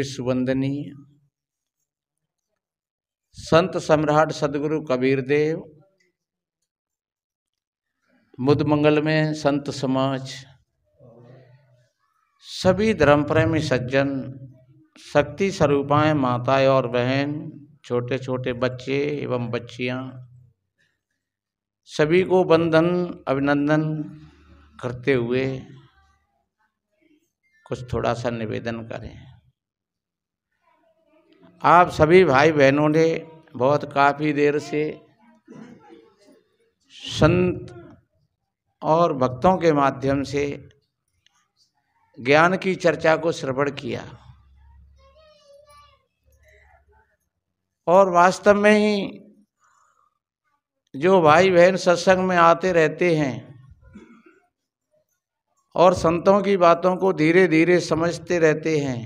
विश्व वंदनीय संत सम्राट सदगुरु कबीर देव, मुद मंगल में संत समाज, सभी धर्म प्रेमी सज्जन, शक्ति स्वरूपाएं माताएं और बहन, छोटे छोटे बच्चे एवं बच्चियां, सभी को वंदन अभिनंदन करते हुए कुछ थोड़ा सा निवेदन करें। आप सभी भाई बहनों ने बहुत काफ़ी देर से संत और भक्तों के माध्यम से ज्ञान की चर्चा को श्रवण किया और वास्तव में ही जो भाई बहन सत्संग में आते रहते हैं और संतों की बातों को धीरे धीरे समझते रहते हैं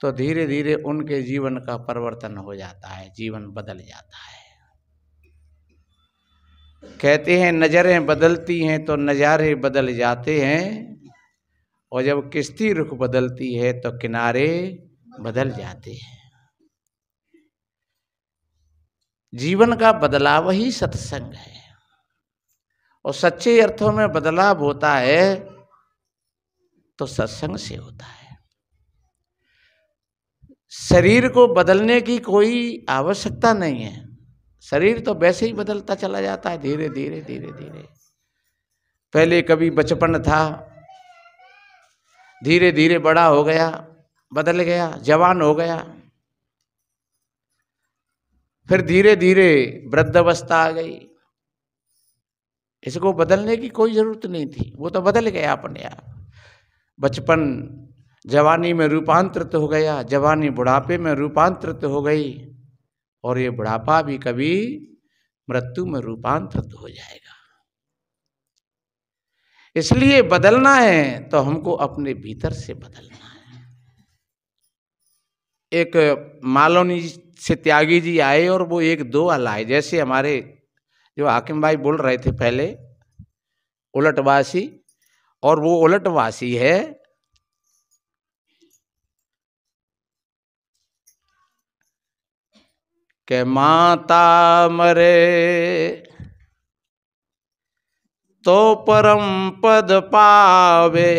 तो धीरे धीरे उनके जीवन का परिवर्तन हो जाता है, जीवन बदल जाता है। कहते हैं नजरें बदलती हैं तो नज़ारे बदल जाते हैं, और जब किश्ती रुख बदलती है तो किनारे बदल जाते हैं। जीवन का बदलाव ही सत्संग है, और सच्चे अर्थों में बदलाव होता है तो सत्संग से होता है। शरीर को बदलने की कोई आवश्यकता नहीं है, शरीर तो वैसे ही बदलता चला जाता है धीरे धीरे धीरे धीरे। पहले कभी बचपन था, धीरे धीरे बड़ा हो गया, बदल गया, जवान हो गया, फिर धीरे धीरे वृद्धावस्था आ गई। इसको बदलने की कोई जरूरत नहीं थी, वो तो बदल गया अपने आप। बचपन जवानी में रूपांतरित हो गया, जवानी बुढ़ापे में रूपांतरित हो गई, और ये बुढ़ापा भी कभी मृत्यु में रूपांतरित हो जाएगा। इसलिए बदलना है तो हमको अपने भीतर से बदलना है। एक मालवनी से त्यागी जी आए और वो एक दोहा लाए, जैसे हमारे जो हाकिम भाई बोल रहे थे पहले, उलटवासी, और वो उलटवासी है कि माता मरे तो परम पद पावे,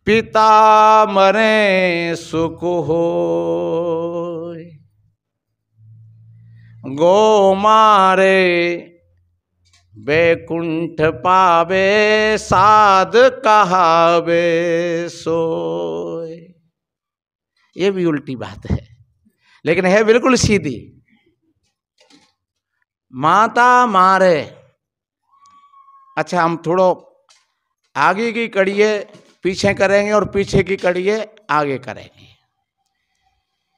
पिता मरे सुख होय, गो मारे बैकुंठ पावे, साध कहावे सोय। ये भी उल्टी बात है, लेकिन है बिल्कुल सीधी। माता मारे, अच्छा हम थोड़ा आगे की कड़िए पीछे करेंगे और पीछे की कड़िए आगे करेंगे,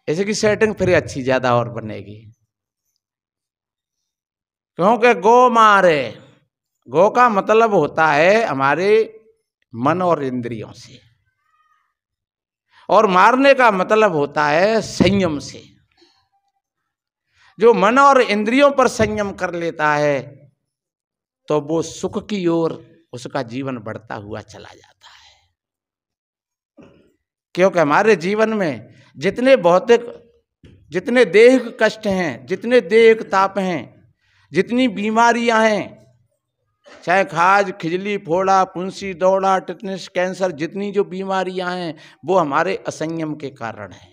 ऐसे की सेटिंग फिर अच्छी ज्यादा और बनेगी। क्योंकि गो मारे, गो का मतलब होता है हमारे मन और इंद्रियों से, और मारने का मतलब होता है संयम से। जो मन और इंद्रियों पर संयम कर लेता है तो वो सुख की ओर उसका जीवन बढ़ता हुआ चला जाता है। क्योंकि हमारे जीवन में जितने भौतिक, जितने देह कष्ट हैं, जितने देह ताप हैं, जितनी बीमारियां हैं, चाहे खाज, खिजली, फोड़ा, फुंसी, दौड़ा, टिटनेस, कैंसर, जितनी जो बीमारियां हैं वो हमारे असंयम के कारण है।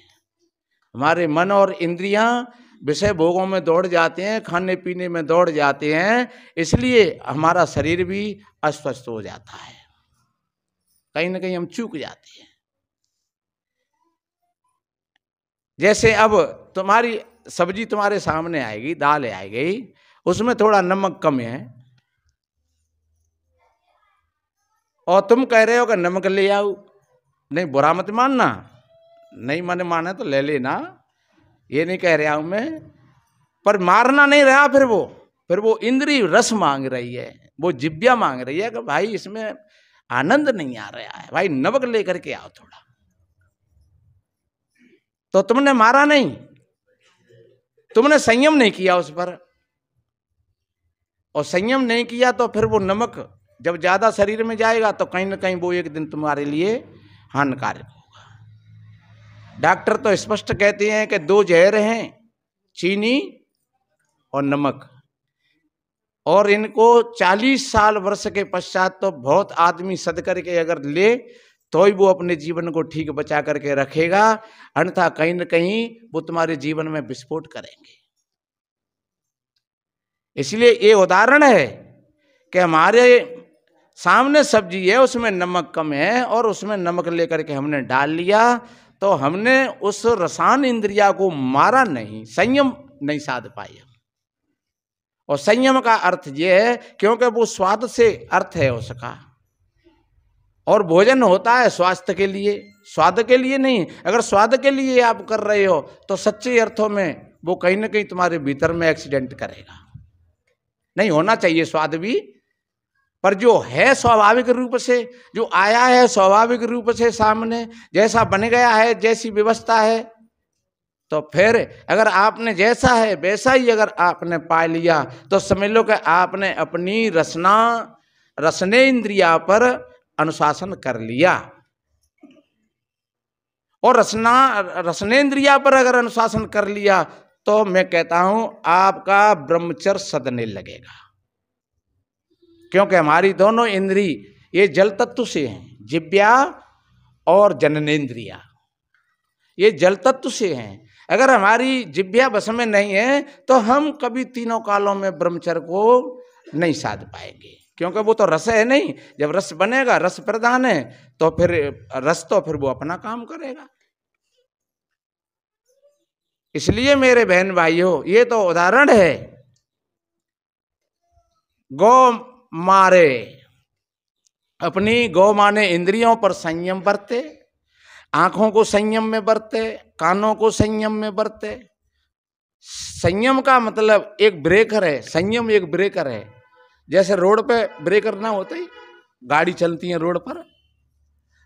हमारे मन और इंद्रियां विषय भोगों में दौड़ जाते हैं, खाने पीने में दौड़ जाते हैं, इसलिए हमारा शरीर भी अस्वस्थ हो जाता है। कहीं ना कहीं हम चूक जाते हैं। जैसे अब तुम्हारी सब्जी तुम्हारे सामने आएगी, दाल आएगी, उसमें थोड़ा नमक कम है, और तुम कह रहे हो कि नमक ले आओ, नहीं बुरा मत मानना, नहीं मैंने माना तो ले लेना, ये नहीं कह रहा हूं मैं, पर मारना नहीं रहा। फिर वो इंद्रिय रस मांग रही है, वो जिब्या मांग रही है कि भाई इसमें आनंद नहीं आ रहा है, भाई नमक लेकर के आओ थोड़ा। तो तुमने मारा नहीं, तुमने संयम नहीं किया उस पर, और संयम नहीं किया तो फिर वो नमक जब ज्यादा शरीर में जाएगा तो कहीं ना कहीं वो एक दिन तुम्हारे लिए हानिकारक होगा। डॉक्टर तो स्पष्ट कहते हैं कि दो जहर हैं, चीनी और नमक, और इनको 40 साल वर्ष के पश्चात तो बहुत आदमी सद करके अगर ले तो ही वो अपने जीवन को ठीक बचा करके रखेगा, अन्यथा कहीं न कहीं वो तुम्हारे जीवन में विस्फोट करेंगे। इसलिए ये उदाहरण है कि हमारे सामने सब्जी है, उसमें नमक कम है और उसमें नमक लेकर के हमने डाल लिया तो हमने उस रसान इंद्रिया को मारा नहीं, संयम नहीं साध पाए। और संयम का अर्थ ये है क्योंकि वो स्वाद से अर्थ है उसका, और भोजन होता है स्वास्थ्य के लिए, स्वाद के लिए नहीं। अगर स्वाद के लिए आप कर रहे हो तो सच्चे अर्थों में वो कहीं ना कहीं तुम्हारे भीतर में एक्सीडेंट करेगा। नहीं होना चाहिए स्वाद भी, पर जो है स्वाभाविक रूप से, जो आया है स्वाभाविक रूप से सामने, जैसा बन गया है, जैसी व्यवस्था है, तो फिर अगर आपने जैसा है वैसा ही अगर आपने पा लिया तो समझ लो कि आपने अपनी रसने इंद्रिया पर अनुशासन कर लिया। और रसनेन्द्रिया पर अगर अनुशासन कर लिया तो मैं कहता हूं आपका ब्रह्मचर्य सदने लगेगा। क्योंकि हमारी दोनों इंद्री ये जल तत्व से हैं, जिह्वा और जननेन्द्रिया ये जल तत्व से हैं। अगर हमारी जिह्वा वश में नहीं है तो हम कभी तीनों कालों में ब्रह्मचर्य को नहीं साध पाएंगे, क्योंकि वो तो रस है नहीं। जब रस बनेगा, रस प्रधान है, तो फिर वो अपना काम करेगा। इसलिए मेरे बहन भाइयों, ये तो उदाहरण है। गौ मारे, अपनी गौ माने इंद्रियों पर संयम बरते, आंखों को संयम में बरते, कानों को संयम में बरते। संयम का मतलब एक ब्रेकर है, संयम एक ब्रेकर है। जैसे रोड पे ब्रेकर ना होते ही गाड़ी चलती है रोड पर,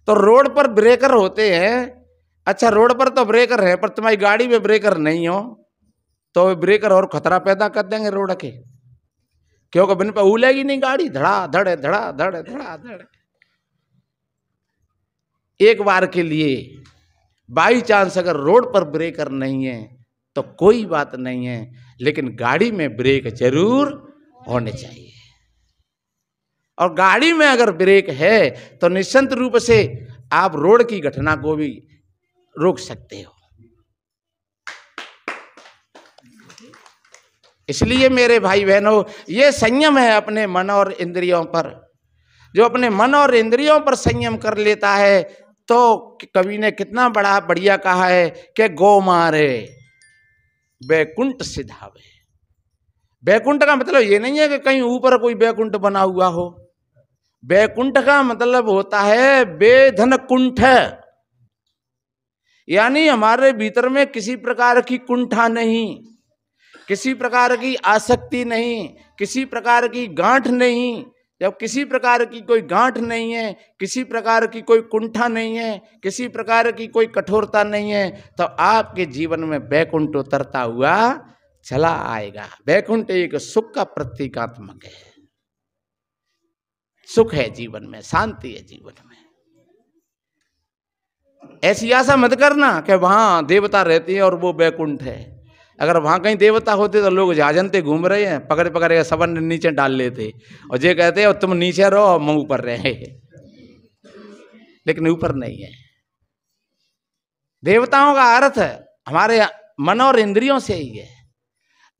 तो रोड पर ब्रेकर होते हैं। अच्छा, रोड पर तो ब्रेकर है, पर तुम्हारी गाड़ी में ब्रेकर नहीं हो तो ब्रेकर और खतरा पैदा कर देंगे रोड के, क्योंकि बिन पे उलेगी नहीं गाड़ी, धड़ा धड़ धड़ा धड़ धड़ा धड़। एक बार के लिए बाई चांस अगर रोड पर ब्रेकर नहीं है तो कोई बात नहीं है, लेकिन गाड़ी में ब्रेक जरूर होने चाहिए। और गाड़ी में अगर ब्रेक है तो निश्चित रूप से आप रोड की घटना को भी रोक सकते हो। इसलिए मेरे भाई बहनों, ये संयम है अपने मन और इंद्रियों पर। जो अपने मन और इंद्रियों पर संयम कर लेता है तो कवि ने कितना बड़ा बढ़िया कहा है कि गौ मारे बैकुंठ सिधावे। बैकुंठ का मतलब ये नहीं है कि कहीं ऊपर कोई बैकुंठ बना हुआ हो। बैकुंठ का मतलब होता है बेधन कुंठ, यानी हमारे भीतर में किसी प्रकार की कुंठा नहीं, किसी प्रकार की आसक्ति नहीं, किसी प्रकार की गांठ नहीं। जब किसी प्रकार की कोई गांठ नहीं है, किसी प्रकार की कोई कुंठा नहीं है, किसी प्रकार की कोई कठोरता नहीं है, तो आपके जीवन में बैकुंठ उतरता हुआ चला आएगा। बैकुंठ एक सुख का प्रतीकात्मक है, सुख है जीवन में, शांति है जीवन में। ऐसी आशा मत करना कि वहां देवता रहते हैं और वो बैकुंठ है। अगर वहां कहीं देवता होते तो लोग जाजनते घूम रहे हैं, पकड़ पकड़ के सबन नीचे डाल लेते और ये कहते हैं तुम नीचे रहो और हम ऊपर रहे, लेकिन ऊपर नहीं है। देवताओं का अर्थ हमारे मन और इंद्रियों से ही है।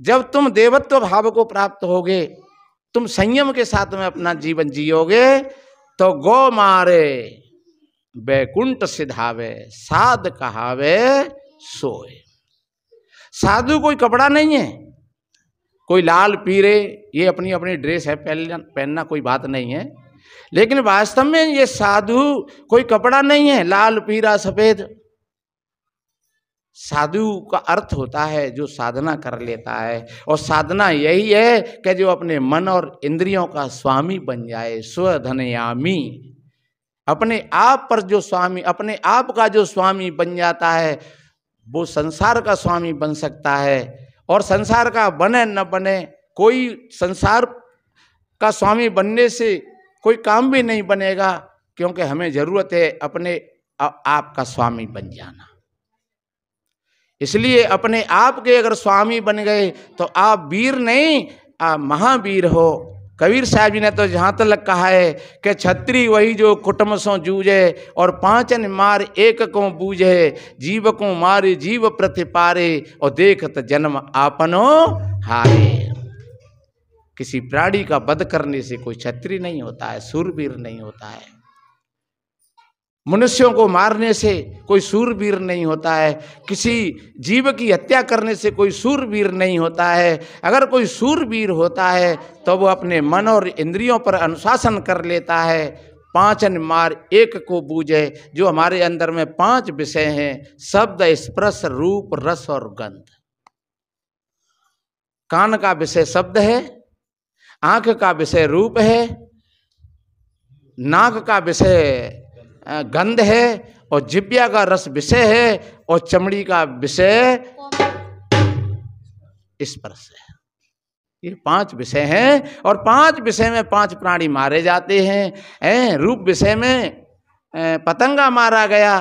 जब तुम देवत्व भाव को प्राप्त होगे, तुम संयम के साथ में अपना जीवन जियोगे, तो गौ मारे बैकुंठ सिधावे साध कहावे सोए। साधु कोई कपड़ा नहीं है, कोई लाल पीरे, ये अपनी अपनी ड्रेस है, पहनना कोई बात नहीं है, लेकिन वास्तव में ये साधु कोई कपड़ा नहीं है, लाल पीरा सफेद। साधु का अर्थ होता है जो साधना कर लेता है, और साधना यही है कि जो अपने मन और इंद्रियों का स्वामी बन जाए। स्वधनयामी, अपने आप पर जो स्वामी, अपने आप का जो स्वामी बन जाता है वो संसार का स्वामी बन सकता है। और संसार का बने न बने, कोई संसार का स्वामी बनने से कोई काम भी नहीं बनेगा, क्योंकि हमें जरूरत है अपने आप का स्वामी बन जाना। इसलिए अपने आप के अगर स्वामी बन गए तो आप वीर नहीं, आप महावीर हो। कबीर साहब जी ने तो जहाँ तक कहा है कि छत्री वही जो कुटुम सो जूझे और पांचन मार एक को बूझे, जीव को मारे जीव प्रतिपारे और देखत जन्म आपनो हारे। किसी प्राणी का वध करने से कोई छत्री नहीं होता है, सूरवीर नहीं होता है। मनुष्यों को मारने से कोई सूरवीर नहीं होता है। किसी जीव की हत्या करने से कोई सूरवीर नहीं होता है। अगर कोई सूरवीर होता है तो वो अपने मन और इंद्रियों पर अनुशासन कर लेता है। पांचन मार एक को बूझे, जो हमारे अंदर में 5 विषय हैं, शब्द, स्पर्श, रूप, रस और गंध। कान का विषय शब्द है, आंख का विषय रूप है, नाक का विषय गंध है और जिह्वा का रस विषय है और चमड़ी का विषय स्पर्श है। ये 5 विषय हैं और 5 विषय में 5 प्राणी मारे जाते हैं। रूप विषय में पतंगा मारा गया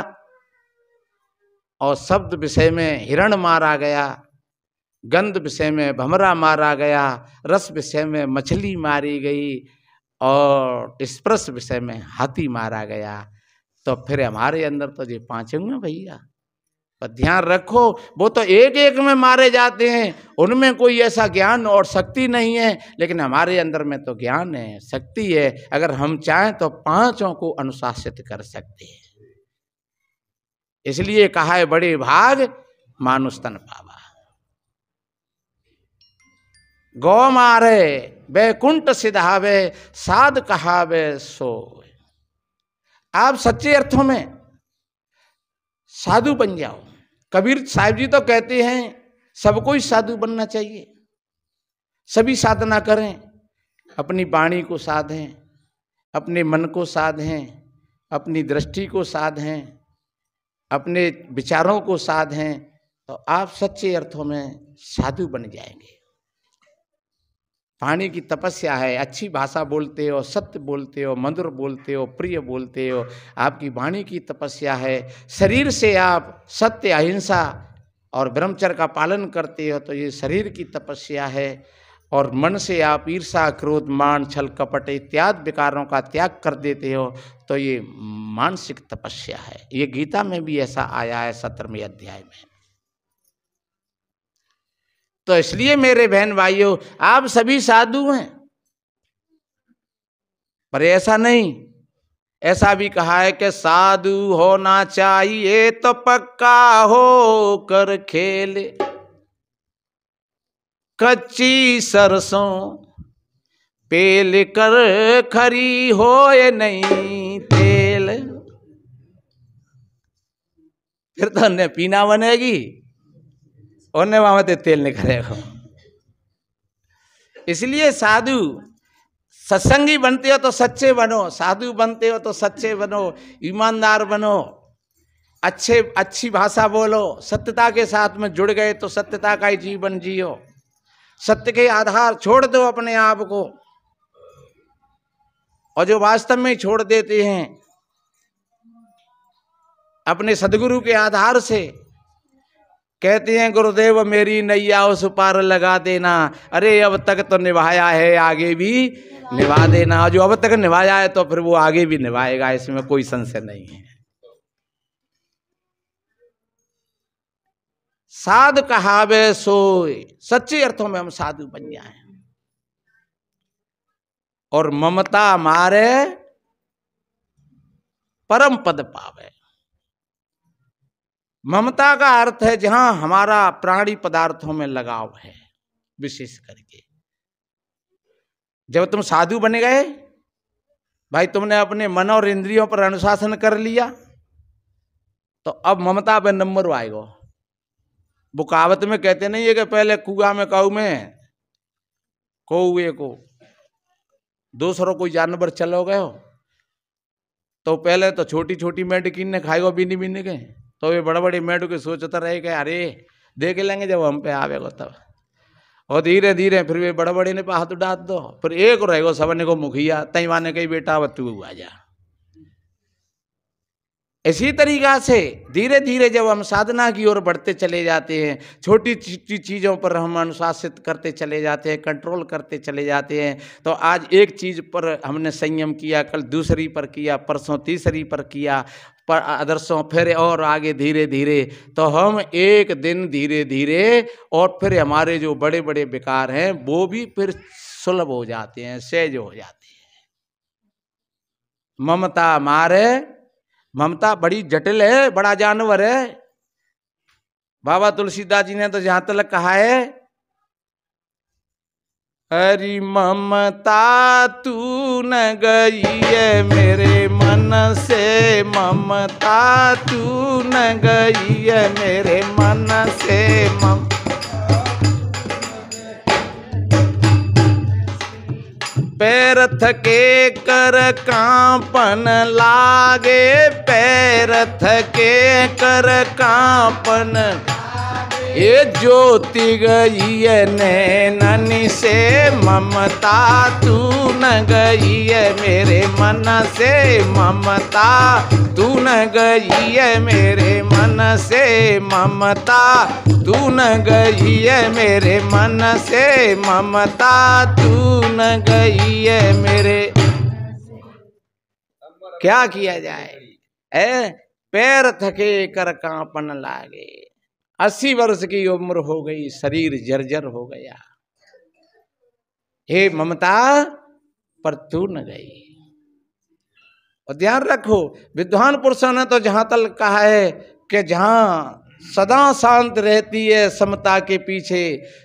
और शब्द विषय में हिरण मारा गया, गंध विषय में भमरा मारा गया, रस विषय में मछली मारी गई और स्पर्श विषय में हाथी मारा गया। तो फिर हमारे अंदर तो ये 5 होंगे भैया। पर ध्यान रखो, वो तो एक एक में मारे जाते हैं, उनमें कोई ऐसा ज्ञान और शक्ति नहीं है, लेकिन हमारे अंदर में तो ज्ञान है, शक्ति है। अगर हम चाहें तो 5 को अनुशासित कर सकते हैं। इसलिए कहा है बड़े भाग मानुष तन पावा। गौ मारे बैकुंठ सिधावे, साध कहावे सो। आप सच्चे अर्थों में साधु बन जाओ। कबीर साहिब जी तो कहते हैं सबको ही साधु बनना चाहिए। सभी साधना करें, अपनी वाणी को साधें, अपने मन को साधें, अपनी दृष्टि को साधें, अपने विचारों को साधें, तो आप सच्चे अर्थों में साधु बन जाएंगे। वाणी की तपस्या है, अच्छी भाषा बोलते हो, सत्य बोलते हो, मधुर बोलते हो, प्रिय बोलते हो, आपकी वाणी की तपस्या है। शरीर से आप सत्य, अहिंसा और ब्रह्मचर्य का पालन करते हो तो ये शरीर की तपस्या है। और मन से आप ईर्षा, क्रोध, मान, छल, कपट इत्यादि विकारों का त्याग कर देते हो तो ये मानसिक तपस्या है। ये गीता में भी ऐसा आया है 17वें अध्याय में। तो इसलिए मेरे बहन भाइयों, आप सभी साधु हैं, पर ऐसा नहीं। ऐसा भी कहा है कि साधु होना चाहिए तो पक्का हो कर खेले, कच्ची सरसों पेल कर खरी हो ये नहीं तेल। फिर तो न पीना बनेगी और न वहां ते तेल निकलेगा। इसलिए साधु सत्संगी बनते हो तो सच्चे बनो, साधु बनते हो तो सच्चे बनो, ईमानदार बनो, अच्छी भाषा बोलो, सत्यता के साथ में जुड़ गए तो सत्यता का ही जीवन जियो। सत्य के आधार छोड़ दो अपने आप को, और जो वास्तव में छोड़ देते हैं अपने सदगुरु के आधार से, कहते हैं गुरुदेव मेरी नैया उस पार लगा देना। अरे अब तक तो निभाया है, आगे भी निभा देना। जो अब तक निभाया है तो फिर वो आगे भी निभाएगा, इसमें कोई संशय नहीं है। साध कहावे सोए, सच्चे अर्थों में हम साधु बन जाए। और ममता मारे परम पद पावे। ममता का अर्थ है जहां हमारा प्राणी पदार्थों में लगाव है, विशेष करके। जब तुम साधु बन गए भाई, तुमने अपने मन और इंद्रियों पर अनुशासन कर लिया, तो अब ममता पे नंबर आएगा। वो कहावत में कहते नहीं है कि पहले कुआ में काऊ में कौए को दूसरों कोई जानवर चलो गए हो तो पहले तो छोटी छोटी मेडिकिन ने खाएगा बीनी बीनी के, तो ये बड़े बड़े मेढक के सोचता रहे कि अरे देख लेंगे जब हम पे आवेगा तब। और धीरे धीरे फिर वे बड़े बड़े ने हाथ डाल दो, फिर एक रहेगो सबने को मुखिया, तई माने कही बेटा अब तू आ जा। इसी तरीका से धीरे धीरे जब हम साधना की ओर बढ़ते चले जाते हैं, छोटी छोटी चीज़ों पर हम अनुशासित करते चले जाते हैं, कंट्रोल करते चले जाते हैं, तो आज एक चीज़ पर हमने संयम किया, कल दूसरी पर किया, परसों तीसरी पर किया, पर आदर्शों फिर और आगे धीरे धीरे, तो हम एक दिन धीरे धीरे और फिर हमारे जो बड़े बड़े विकार हैं वो भी फिर सुलभ हो जाते हैं, सहज हो जाते हैं। ममता मारे, ममता बड़ी जटिल है, बड़ा जानवर है। बाबा तुलसीदास जी ने तो जहां तक कहा है, हरि ममता तू न गई है मेरे मन से, ममता तू न गई है मेरे मन से, पैर थके कर कांपन लागे, पैर थके कर कांपन, ये ज्योति गई है नैनन से, ममता तू न गई है मेरे मन से, ममता तू न गई है मेरे मन से, ममता तू न गई है मेरे मन से, ममता तू न गई है मेरे। क्या किया जाए, पैर थके कर कांपन लागे, 80 वर्ष की उम्र हो गई, शरीर जर्जर हो गया, हे ममता पर तू न गई। और ध्यान रखो, विद्वान पुरुषों ने तो जहां तक कहा है कि जहां सदा शांत रहती है समता के पीछे,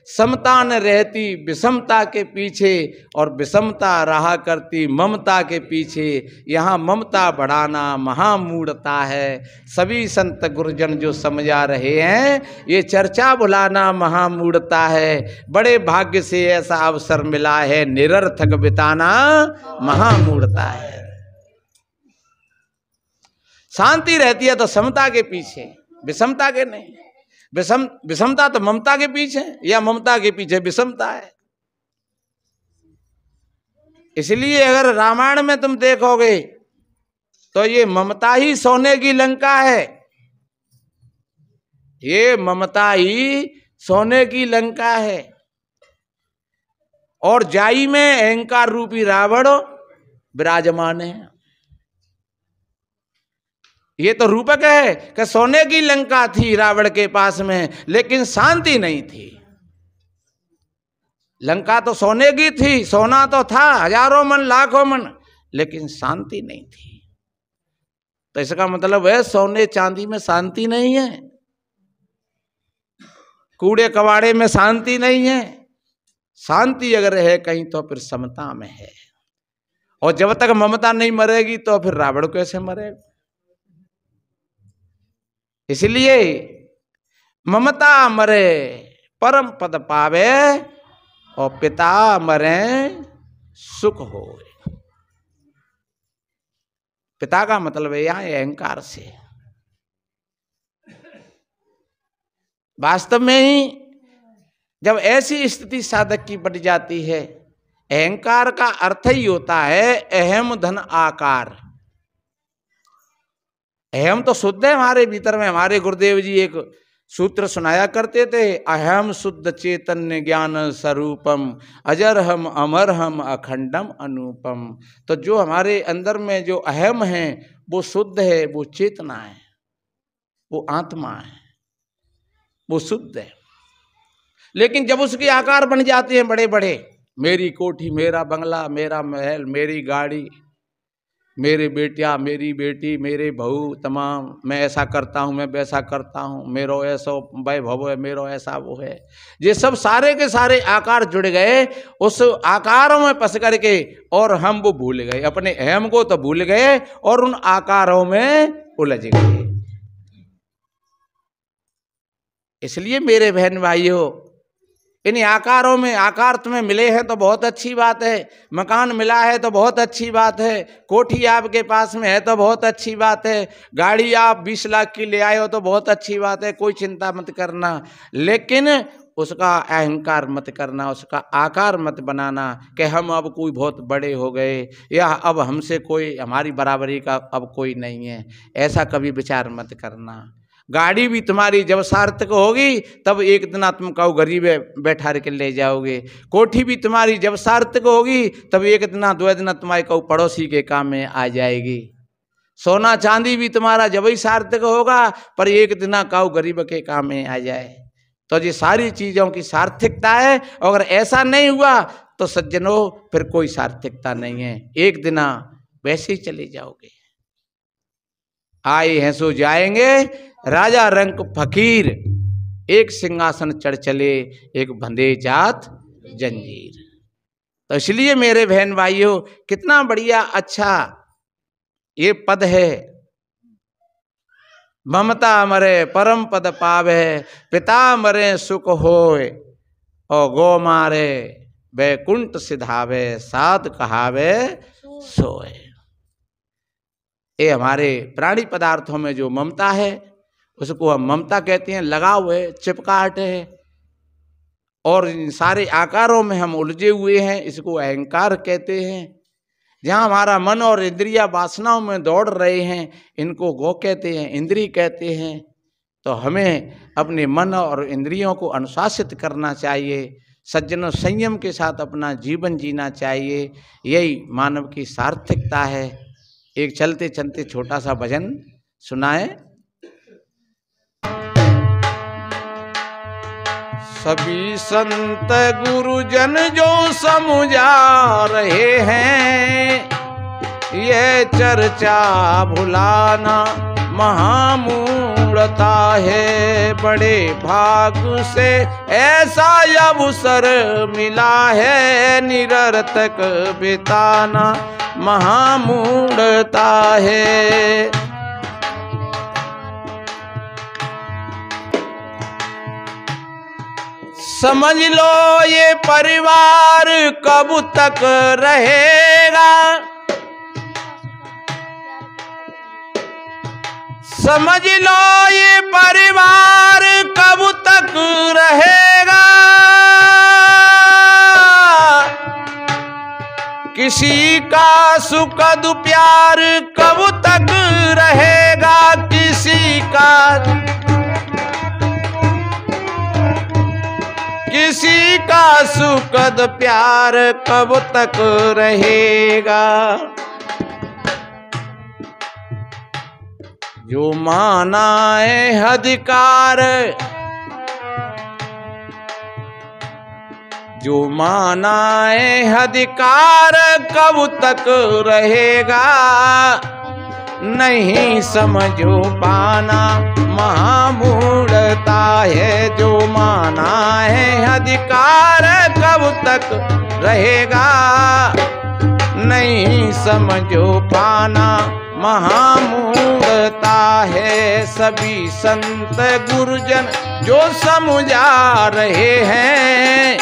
समता न रहती विषमता के पीछे, और विषमता रहा करती ममता के पीछे, यहाँ ममता बढ़ाना महामूढ़ता है। सभी संत गुरुजन जो समझा रहे हैं, ये चर्चा बुलाना महामूढ़ता है। बड़े भाग्य से ऐसा अवसर मिला है, निरर्थक बिताना महामूढ़ता है। शांति रहती है तो समता के पीछे, विषमता के नहीं। विषमता तो ममता के पीछे, या ममता के पीछे विषमता है। इसलिए अगर रामायण में तुम देखोगे तो ये ममता ही सोने की लंका है, ये ममता ही सोने की लंका है। और जाई में अहंकार रूपी रावण विराजमान है। ये तो रूपक है कि सोने की लंका थी रावण के पास में, लेकिन शांति नहीं थी। लंका तो सोने की थी, सोना तो था हजारों मन लाखों मन, लेकिन शांति नहीं थी। तो इसका मतलब है सोने चांदी में शांति नहीं है, कूड़े कबाड़े में शांति नहीं है। शांति अगर है कहीं तो फिर समता में है। और जब तक ममता नहीं मरेगी तो फिर रावण कैसे मरेगा। इसलिए ममता मरे परम पद पावे, और पिता मरे सुख हो। पिता का मतलब है यहां अहंकार से। वास्तव में ही जब ऐसी स्थिति साधक की बढ़ जाती है, अहंकार का अर्थ ही होता है अहम धन आकार। अहम तो शुद्ध है हमारे भीतर में। हमारे गुरुदेव जी एक सूत्र सुनाया करते थे, अहम शुद्ध चैतन्य ज्ञान स्वरूपम, अजर हम अमर हम अखंडम अनुपम। तो जो हमारे अंदर में जो अहम है वो शुद्ध है, वो चेतना है, वो आत्मा है, वो शुद्ध है। लेकिन जब उसके आकार बन जाते हैं बड़े बड़े, मेरी कोठी, मेरा बंगला, मेरा महल, मेरी गाड़ी, मेरे बेटिया, मेरी बेटी, मेरे बहू, तमाम, मैं ऐसा करता हूँ, मैं वैसा करता हूँ, मेरो ऐसा वैभव है, मेरो ऐसा वो है, ये सब सारे के सारे आकार जुड़ गए। उस आकारों में फंस करके और हम वो भूल गए, अपने अहम को तो भूल गए और उन आकारों में उलझ गए। इसलिए मेरे बहन भाइयों, इन आकारों में, आकार तुम्हें मिले हैं तो बहुत अच्छी बात है, मकान मिला है तो बहुत अच्छी बात है, कोठी आपके पास में है तो बहुत अच्छी बात है, गाड़ी आप 20 लाख की ले आए हो तो बहुत अच्छी बात है, कोई चिंता मत करना। लेकिन उसका अहंकार मत करना, उसका आकार मत बनाना कि हम अब कोई बहुत बड़े हो गए या अब हमसे कोई हमारी बराबरी का अब कोई नहीं है, ऐसा कभी विचार मत करना। गाड़ी भी तुम्हारी जब सार्थक होगी तब एक दिन तुम कहो गरीब बैठा के ले जाओगे। कोठी भी तुम्हारी जब सार्थक होगी तब एक दिन दो दिन तुम्हारे कहो पड़ोसी के काम में आ जाएगी। सोना चांदी भी तुम्हारा जब ही सार्थक होगा पर एक दिन कहो गरीब के काम में आ जाए। तो ये सारी चीज़ों की सार्थकता है। अगर ऐसा नहीं हुआ तो सज्जनों फिर कोई सार्थकता नहीं है, एक दिन वैसे ही चले जाओगे। आए हैं सो जाएंगे, राजा रंक फकीर, एक सिंहासन चढ़ चले एक बंधे जात जंजीर। तो इसलिए मेरे बहन भाइयों कितना बढ़िया अच्छा ये पद है, ममता मरे परम पद पावे, पिता मरे सुख होए और गो मारे बैकुंठ सिधावे, साध कहावे सोए। ये हमारे प्राणी पदार्थों में जो ममता है उसको हम ममता कहते हैं, लगाव है, चिपकाहट है, और इन सारे आकारों में हम उलझे हुए हैं, इसको अहंकार कहते हैं। जहाँ हमारा मन और इंद्रिया वासनाओं में दौड़ रहे हैं इनको गो कहते हैं, इंद्रिय कहते हैं। तो हमें अपने मन और इंद्रियों को अनुशासित करना चाहिए, सज्जनों संयम के साथ अपना जीवन जीना चाहिए, यही मानव की सार्थकता है। एक चलते चलते छोटा सा भजन सुनाए। सभी संत गुरुजन जो समझा रहे हैं, ये चर्चा भुलाना महामूढ़ता है। बड़े भाग से ऐसा अवसर मिला है, निरर्थक बिताना महामूढ़ता है। समझ लो ये परिवार कब तक रहेगा, समझ लो ये परिवार कब तक रहेगा। किसी का सुखद प्यार कब तक रहेगा, किसी का सुखद प्यार कब तक रहेगा। जो माना है अधिकार, जो माना है अधिकार कब तक रहेगा। नहीं समझो पाना महामूढ़ता है, जो माना है अधिकार कब तक रहेगा। नहीं समझो पाना महामूढ़ता है। सभी संत गुरुजन जो समझा रहे हैं,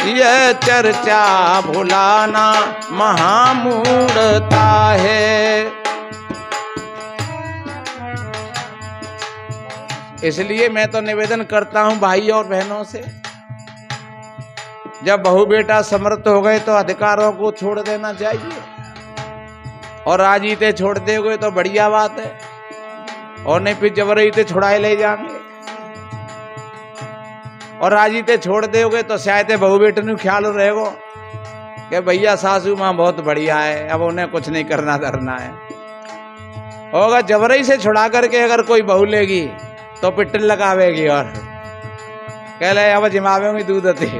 यह चर्चा भुलाना महामूढ़ता है। इसलिए मैं तो निवेदन करता हूं भाई और बहनों से, जब बहू बेटा समर्थ हो गए तो अधिकारों को छोड़ देना चाहिए, और राजीते छोड़ दोगे तो बढ़िया बात है, और नहीं फिर जबरदस्ती छुड़ाए ले जाएंगे। और राजीते छोड़ दोगे तो शायद बहू बेटे ने ख्याल रहेगा कि भैया सासू माँ बहुत बढ़िया है, अब उन्हें कुछ नहीं करना धरना है। होगा जबरदस्ती से छुड़ा करके अगर कोई बहू लेगी तो पिट्टल लगावेगी और कह ले अब जिमावेंगी दूध दे।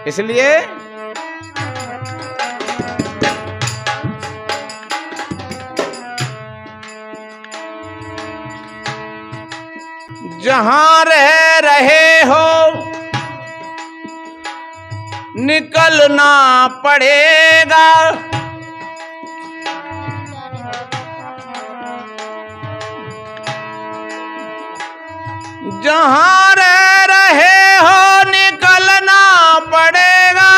इसलिए जहां रह रहे हो निकलना पड़ेगा। जहां रह रहे हो निकलना पड़ेगा।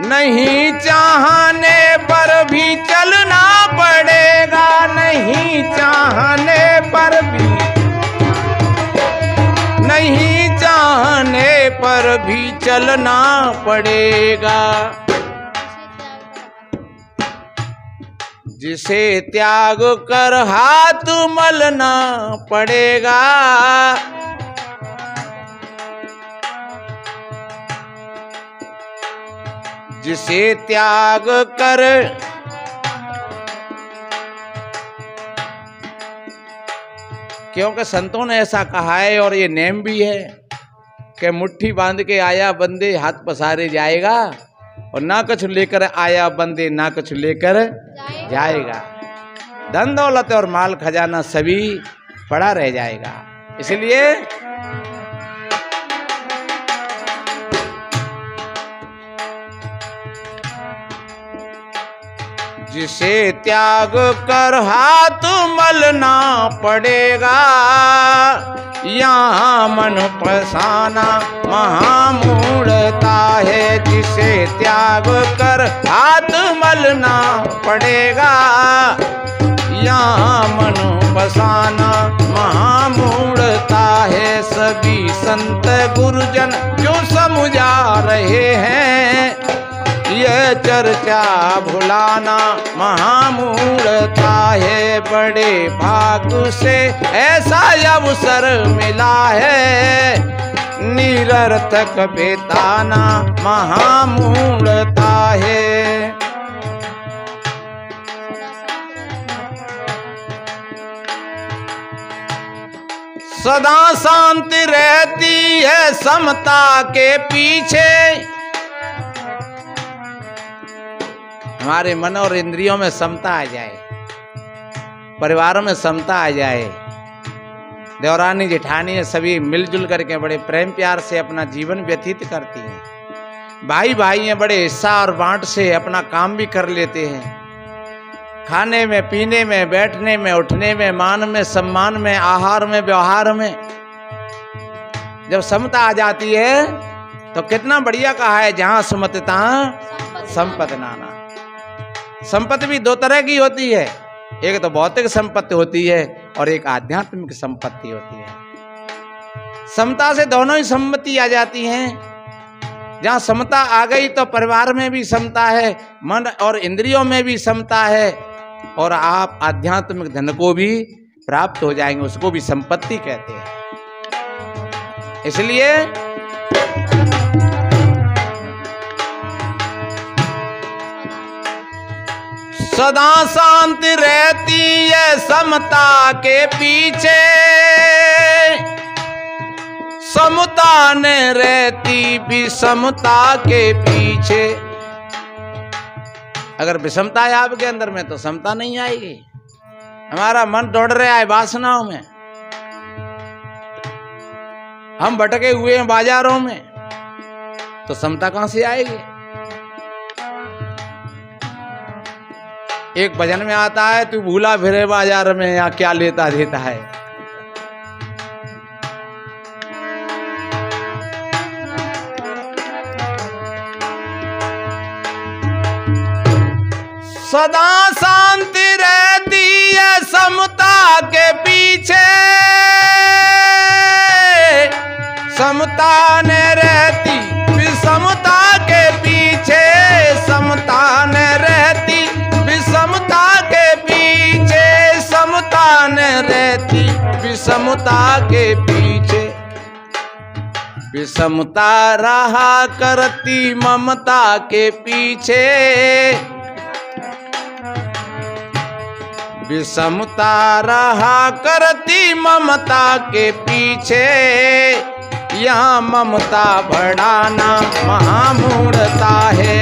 नहीं चाहने पर भी चलना पड़ेगा, नहीं चाहने पर भी चलना पड़ेगा। जिसे त्याग कर हाथ मलना पड़ेगा। जिसे त्याग कर क्योंकि संतों ने ऐसा कहा है और ये नेम भी है कि मुट्ठी बांध के आया बंदे हाथ पसारे जाएगा और ना कुछ लेकर आया बंदे ना कुछ लेकर जाएगा। धन दौलत और माल खजाना सभी पड़ा रह जाएगा। इसलिए जिसे त्याग कर हाथ मलना पड़ेगा। यहाँ मन फसाना महामूढ़ता है। जिसे त्याग कर हाथ मलना पड़ेगा। यहाँ मन फसाना महामूढ़ता है। सभी संत गुरुजन जो समझा रहे हैं यह चर्चा भुलाना महामूढ़ता है। बड़े भाग से ऐसा अवसर मिला है। निरर्थक बेताना महामूढ़ता है। सदा शांति रहती है समता के पीछे। हमारे मन और इंद्रियों में समता आ जाए, परिवारों में समता आ जाए, देवरानी जेठानी सभी मिलजुल करके बड़े प्रेम प्यार से अपना जीवन व्यतीत करती हैं। भाई भाई हैं, बड़े हिस्सा और बांट से अपना काम भी कर लेते हैं। खाने में, पीने में, बैठने में, उठने में, मान में, सम्मान में, आहार में, व्यवहार में जब समता आ जाती है तो कितना बढ़िया कहा है, जहां सुमति तहां संपत्ति नाना। संपत्ति भी दो तरह की होती है, एक तो भौतिक संपत्ति होती है और एक आध्यात्मिक संपत्ति होती है। समता से दोनों ही सम्मति आ जाती हैं। जहाँ समता आ गई तो परिवार में भी समता है, मन और इंद्रियों में भी समता है और आप आध्यात्मिक धन को भी प्राप्त हो जाएंगे, उसको भी संपत्ति कहते हैं। इसलिए सदा शांति रहती है समता के पीछे। समता न रहती विषमता के पीछे। अगर विषमता है आपके अंदर में तो समता नहीं आएगी। हमारा मन दौड़ रहा है वासनाओं में, हम भटके हुए हैं बाजारों में, तो समता कहां से आएगी। एक भजन में आता है, तू भूला फिरे बाजार में या क्या लेता देता है। सदा शांति रहती है समता के पीछे। समता न रहती विषमता के पीछे। समता न रहती विषमता के पीछे। समता न रहती विषमता के पीछे। विषमता रहा करती ममता के पीछे। विषमता रहा करती ममता के पीछे। यहाँ ममता बढ़ाना महामूढ़ता है।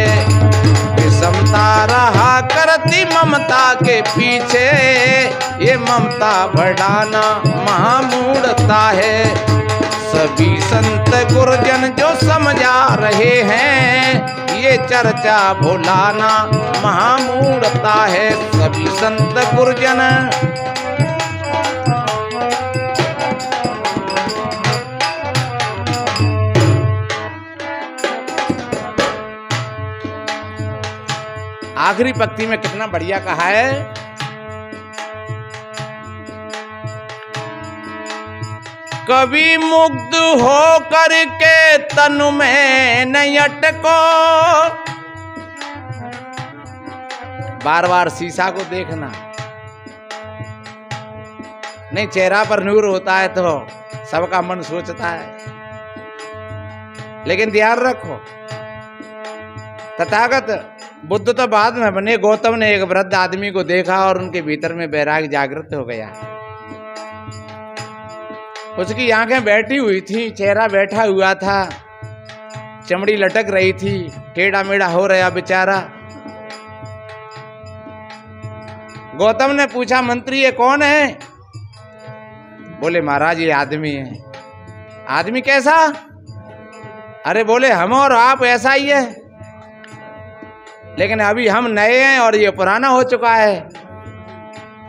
विषमता रहा करती ममता के पीछे। ये ममता बढ़ाना महामूढ़ता है। सभी संत गुरुजन जो समझा रहे हैं ये चर्चा भुलाना महामूढ़ता है। सभी संत गुरुजन आखिरी पंक्ति में कितना बढ़िया कहा है। कभी मुग्ध हो करके तन में न अटको। बार बार शीशा को देखना, नहीं चेहरा पर नूर होता है तो सबका मन सोचता है, लेकिन ध्यान रखो तथागत बुद्ध तो बाद में बने। गौतम ने एक वृद्ध आदमी को देखा और उनके भीतर में वैराग्य जागृत हो गया। उसकी आंखें बैठी हुई थी, चेहरा बैठा हुआ था, चमड़ी लटक रही थी, टेढ़ा मेढ़ा हो रहा बेचारा। गौतम ने पूछा, मंत्री ये कौन है? बोले महाराज ये आदमी है। आदमी कैसा? अरे बोले हम और आप ऐसा ही है, लेकिन अभी हम नए हैं और ये पुराना हो चुका है,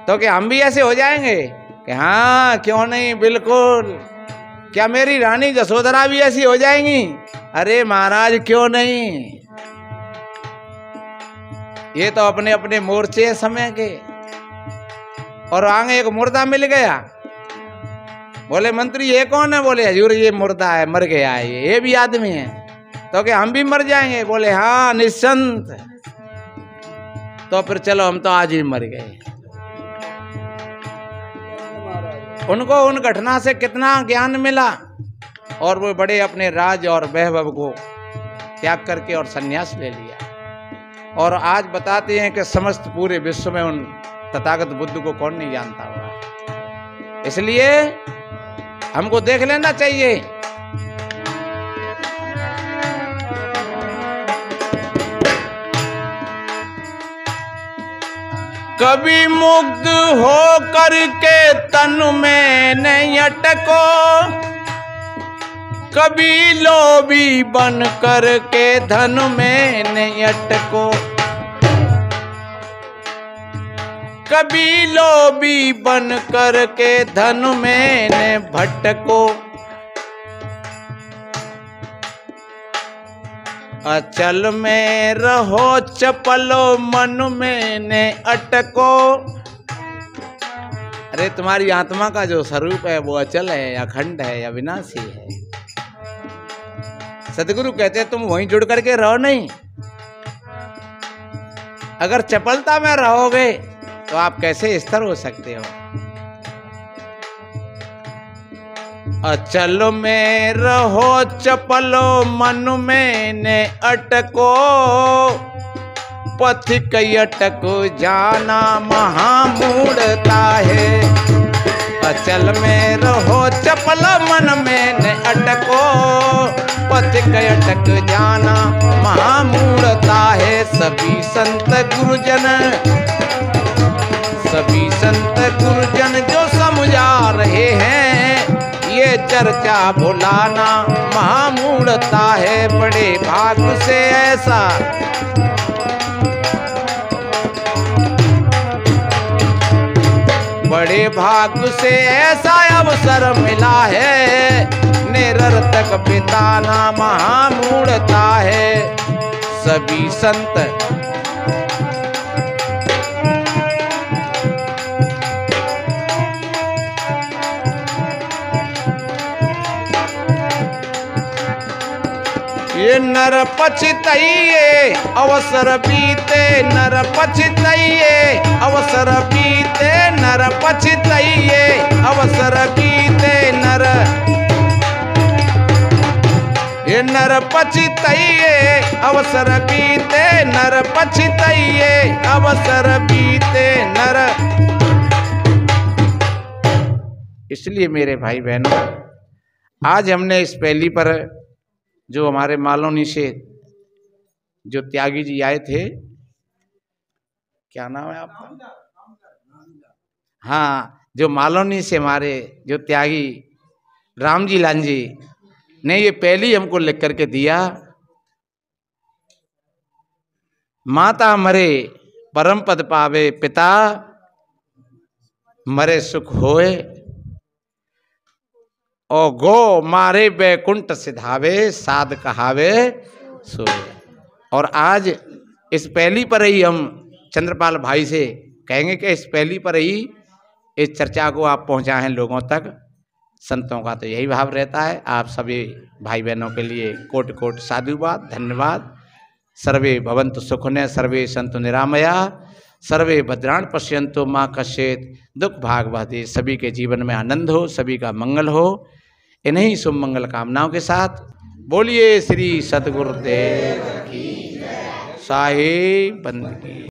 तो क्या हम भी ऐसे हो जाएंगे? कि हाँ क्यों नहीं, बिल्कुल। क्या मेरी रानी जसोधरा भी ऐसी हो जाएंगी? अरे महाराज क्यों नहीं, ये तो अपने अपने मोर्चे समय के। और आगे एक मुर्दा मिल गया। बोले मंत्री ये कौन है? बोले हजूर ये मुर्दा है, मर गया है, ये भी आदमी है, तो क्या हम भी मर जाएंगे? बोले हाँ निश्चिंत। तो फिर चलो हम तो आज ही मर गए। उनको उन घटना से कितना ज्ञान मिला और वो बड़े अपने राज और वैभव को त्याग करके और संन्यास ले लिया। और आज बताते हैं कि समस्त पूरे विश्व में उन तथागत बुद्ध को कौन नहीं जानता होगा। इसलिए हमको देख लेना चाहिए। कभी मुग्ध हो करके तन में नहीं अटको, कभी लोभी बन करके धन में नहीं अटको, कभी लोभी बन करके धन में न भटको। अचल में रहो चपलो मन में न अटको। अरे तुम्हारी आत्मा का जो स्वरूप है वो अचल है, अखंड है, अविनाशी है। सतगुरु कहते हैं तुम वहीं जुड़ करके रहो नहीं। अगर चपलता में रहोगे तो आप कैसे स्थिर हो सकते हो? अचल में रहो चपलो मन में ने अटको, पथिक अटक जाना महामूढ़ता है। अचल में रहो चपल मन में ने अटको, पथिक अटक जाना महामूढ़ता है। सभी संत गुरुजन जो समझा रहे हैं, ये चर्चा भुलाना महामूढ़ता है। बड़े भाग से ऐसा बड़े भाग से ऐसा अवसर मिला है, निरर्थक बिताना महामूढ़ता है। सभी संत ये नर पछताइए अवसर बीते, नर पछताइए अवसर बीते, नर पछताइए अवसर बीते, नर ये नर पछताइए अवसर बीते, नर पछताइए अवसर बीते नर। इसलिए मेरे भाई बहनों, आज हमने इस पहली पर जो हमारे मालौनी से जो त्यागी जी आए थे, क्या नाम है आपका? हाँ, जो मालौनी से हमारे जो त्यागी राम जी लाल जी ने ये पहली हमको लिख करके दिया। माता मरे परम पद पावे, पिता मरे सुख होए, और गो मारे बैकुंठ सिधावे, साध कहावे सोए। और आज इस पहली पर ही हम चंद्रपाल भाई से कहेंगे कि इस पहली पर ही इस चर्चा को आप पहुंचाएं लोगों तक। संतों का तो यही भाव रहता है। आप सभी भाई बहनों के लिए कोटि कोटि साधुवाद, धन्यवाद। सर्वे भवन्तु सुखिनः, सर्वे सन्तु निरामया, सर्वे भद्राणि पश्यन्तु मा कश्चित् दुख भाग वहति। सभी के जीवन में आनंद हो, सभी का मंगल हो। इन्हीं शुभ मंगल कामनाओं के साथ बोलिए श्री सद्गुरुदेव की साहिब बंदगी।